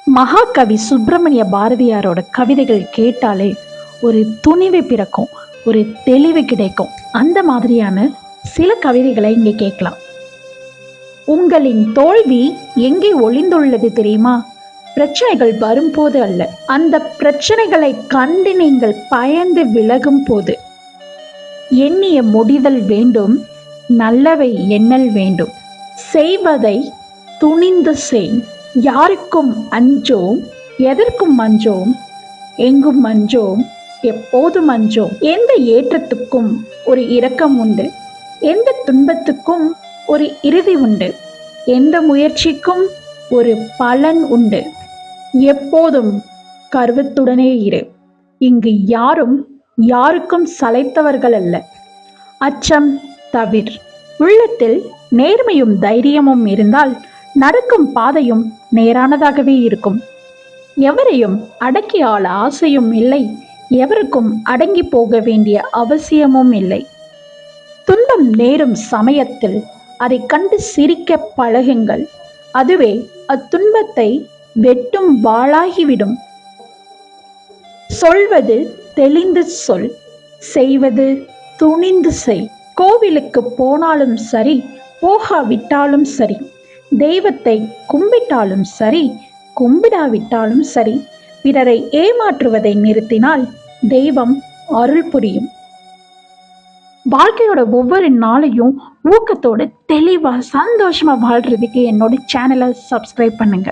மகாகவி சுப்பிரமணிய பாரதியாரோட கவிதைகள் கேட்டாலே ஒரு துணிவு பிறக்கும், ஒரு தெளிவு கிடைக்கும். அந்த மாதிரியான சில கவிதைகளை இங்கே கேட்கலாம். உங்களின் தோல்வி எங்கே ஒளிந்துள்ளது தெரியுமா? பிரச்சனைகள் வரும்போது அல்ல, அந்த பிரச்சனைகளை கண்டு நீங்கள் பயந்து விலகும் போது. எண்ணிய முடிதல் வேண்டும், நல்லவை எண்ணல் வேண்டும். செய்வதை துணிந்து செய். யாருக்கும் அஞ்சோம், எதற்கும் அஞ்சோம், எங்கும் அஞ்சோம், எப்போதும் அஞ்சோம். எந்த ஏற்றத்துக்கும் ஒரு இரக்கம் உண்டு, எந்த துன்பத்துக்கும் ஒரு இறுதி உண்டு, எந்த முயற்சிக்கும் ஒரு பலன் உண்டு. எப்போதும் கர்வத்துடனே இரு. இங்கு யாரும் யாருக்கும் சளைத்தவர்கள் அல்ல. அச்சம் தவிர். உள்ளத்தில் நேர்மையும் தைரியமும் இருந்தால் நடக்கும் பாதையும் நேரானதாகவே இருக்கும். எவரையும் அடக்கி ஆள ஆசையும் இல்லை, எவருக்கும் அடங்கி போக வேண்டிய அவசியமும் இல்லை. துன்பம் நேரும் சமயத்தில் அதை கண்டு சிரிக்க பழகுங்கள். அதுவே அத்துன்பத்தை வெட்டும் வாளாகிவிடும். சொல்வது தெளிந்து சொல், செய்வது துணிந்து செய். கோவிலுக்கு போனாலும் சரி, போகாவிட்டாலும் சரி, தெய்வத்தை கும்பிட்டாலும் சரி, கும்பிடாவிட்டாலும் சரி, பிறரை ஏமாற்றுவதை நிறுத்தினால் தெய்வம் அருள் புரியும். வாழ்க்கையோட ஒவ்வொரு நாளையும் ஊக்கத்தோட தெளிவா சந்தோஷமா வாழ்றதுக்கு என்னோட சேனலை சப்ஸ்கிரைப் பண்ணுங்க.